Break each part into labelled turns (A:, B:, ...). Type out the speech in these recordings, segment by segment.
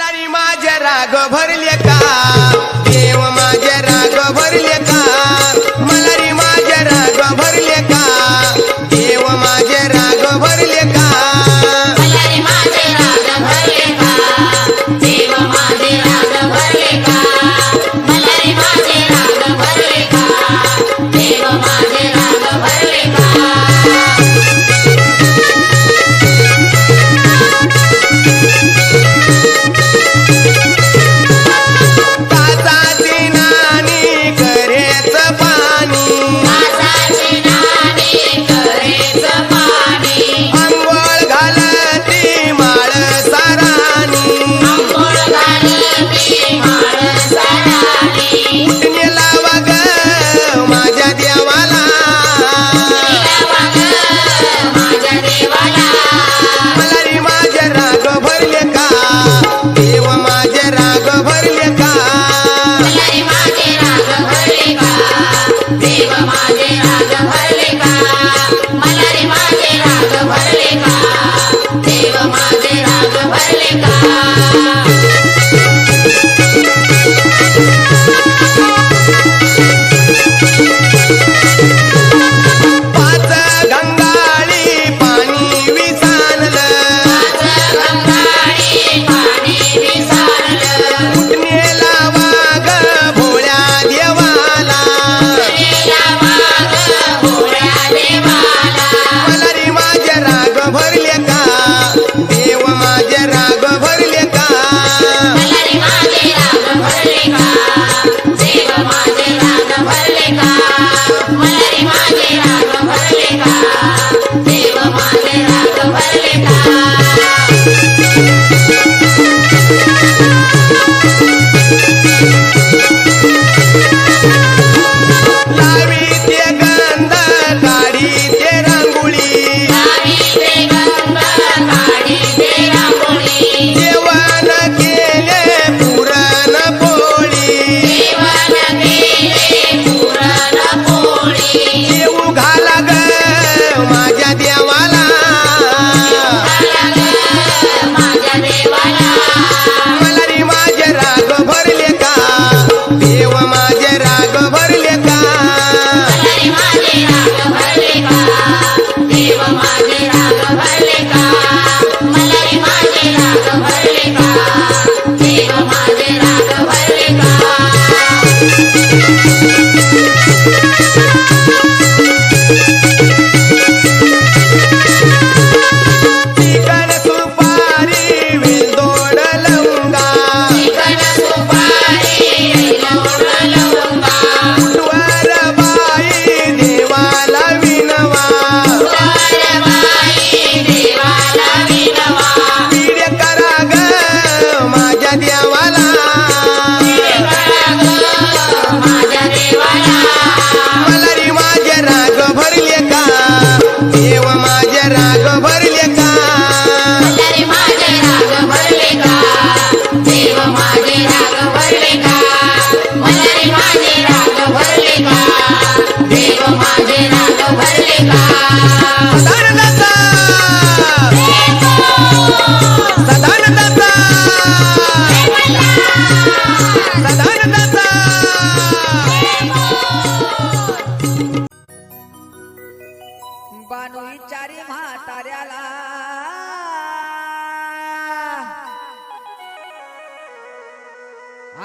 A: मलारी माझे राग भरले का देव माझे राग भरले का मलारी माझे राग भरले का देव माझे राग भरले का
B: मलारी माझे राग भरले का देव माझे राग भरले का मलारी माझे राग भरले का देव माझे राग भरले का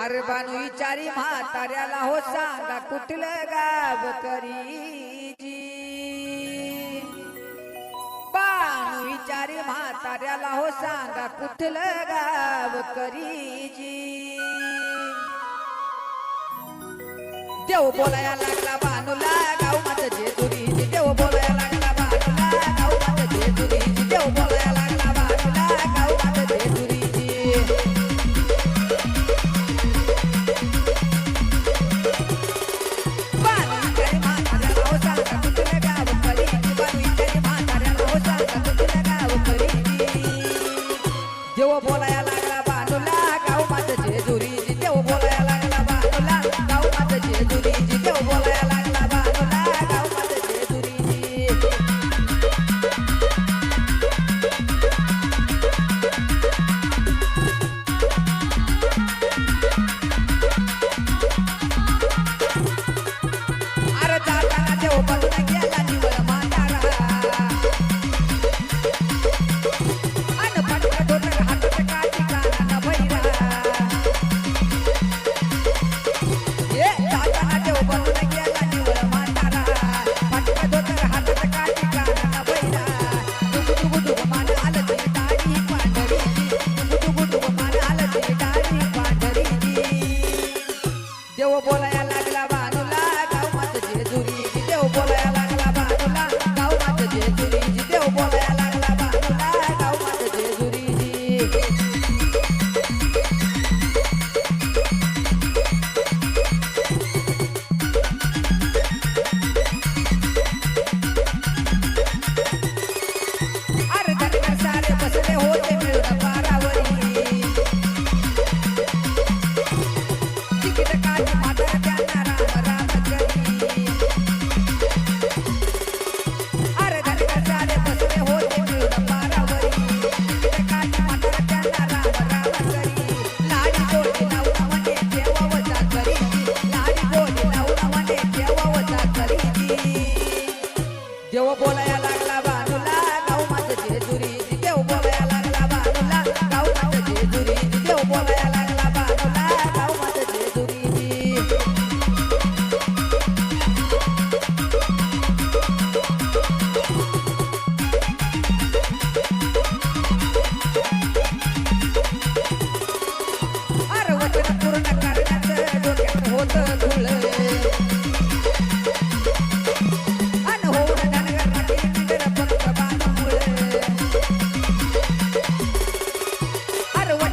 C: अरे बानू विचारी म्हाताऱ्याला हो सांगा कुठलं गाव करीजी बानू विचारी म्हाताऱ्याला हो सांगा कुठलं गाव करीजी देव बोलायला लागला बानूला गाव माझं जेजुरीजी देव बोलायला लागला बानूला गाव माझं जेजुरीजी देव बोलायला लागला बानूला गाव माझं जेजुरीजी देव बोलायला लागला बानूला गाव माझं जेजुरीजी देव बोलायला लागला बानूला गाव माझं जेजुरीजी देव बोलायला लागला बानूला गाव माझं जेजुरीजी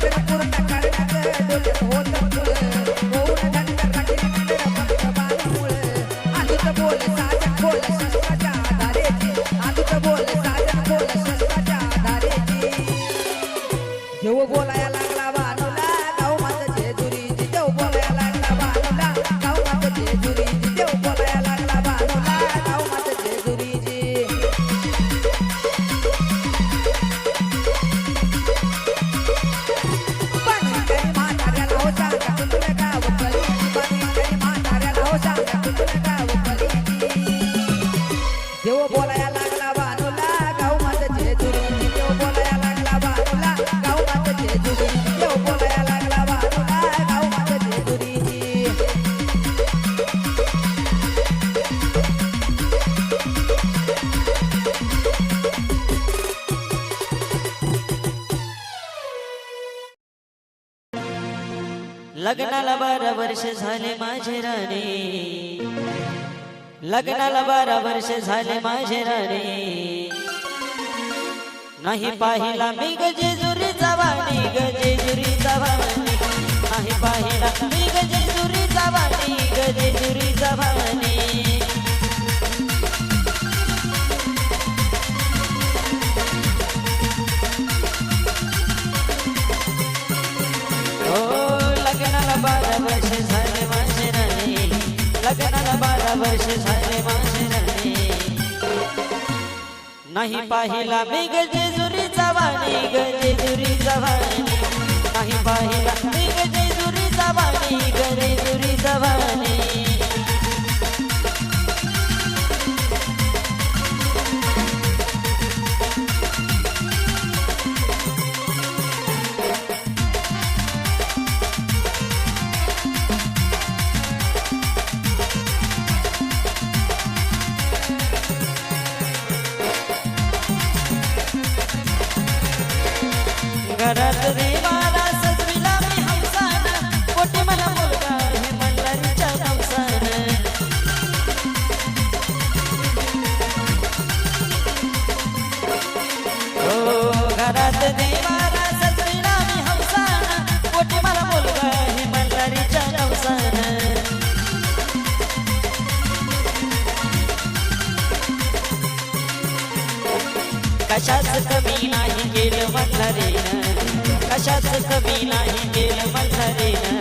C: वचन पूर्ण करण्यात डोक्यात होतं मुळ होऊन धनगर राखील फक्त बाणमुळ आजूच बोल साजन बोल शस्त्राच्या आधारेची आजूच बोल साजन बोल शस्त्राच्या आधारेची देव बोलाया लागला बाणूला गाव माझं जेजुरीची देव बोलाया लागला बाणूला गाव माझं जेजुरीची देव बोलाया लागला बाणूला गाव माझं जेजुरीची बाणिंगरी म्हाताऱ्याला हो सांगा तुझं गाव पलीची बाणिंगरी म्हाताऱ्याला हो सांगा तुझं गाव पलीची देव बोलाया लागला बाणूला गाव माझं जेजुरीची देव बोलाया लागला बाणूला गाव माझं जेजुरीची देव बोलाया लागला बाणूला गाव माझं जेजुरीची
D: लग्नाला 12 वर्ष झाले माझे राणे लग्नाला 12 वर्ष झाले माझे राणे नाही पाहिला मी जेजुरीचा वाणी जेजुरीचा वाणी नाही पाहिला मी जेजुरीचा वाणी जेजुरीचा वाणी लग्नाला 12 वर्ष झाले माझे राणे लग्नाला 12 वर्ष झाले माझे राणे नाही पाहिला मी जेजुरीचा वाणी जेजुरीचा वाणी नाही पाहिला मी जेजुरीचा वाणी जेजुरीचा वाणी घरात देवाला सजविला मी हंसान पोटी मला मुलगा हे मल्हारीच्या नवसान घरात देवाला सजविला मी हंसान पोटी मला मुलगा हे मल्हारीच्या नवसान कशाच कमी नाही केलं मल्हारीनं कशाच कमी नाही केलं मल्हारीनं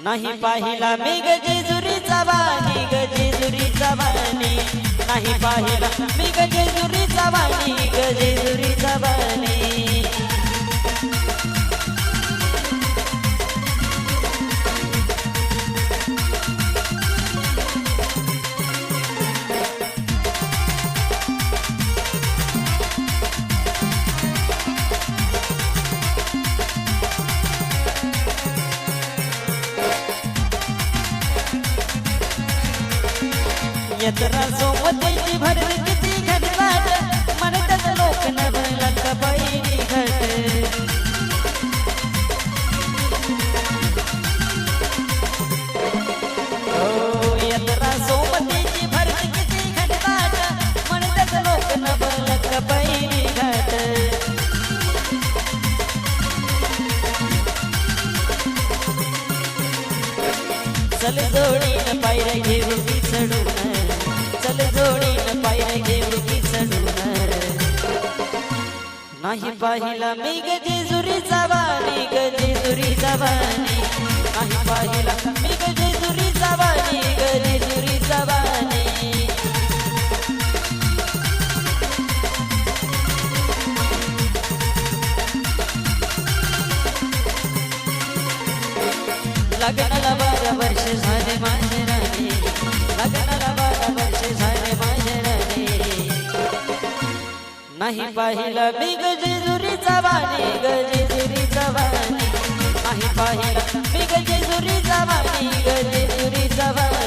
D: नाही पाहिला मी जेजुरीचा वाणी जेजुरीचा वाणी नाही पाहिला मी जेजुरीचा वाणी जेजुरीचा वाणी यत्रा सोबतीची भरली किती घटवाट म्हणतात लोक नभला कबैरी घट यत्रा सोबतीची भरली किती घटवाट म्हणतात लोक नभला कबैरी घट चल जोडीन पायऱ्या घेऊ की चढून चल जोडीन पायऱ्या घेऊ की चढून नाही पाहिला मी जेजुरीचा वाणी जेजुरीचा वाणी नाही पाहिला मी जेजुरीचा वाणी जेजुरीचा वाणी लग्नाला 12 वर्ष झाले माझे राणे लग्नाला 12 वर्ष झाले माझे राणे नाही पाहिला मी जेजुरीचा वाणी जेजुरीचा वाणी नाही पाहिला मी जेजुरीचा वाणी जेजुरीचा वाणी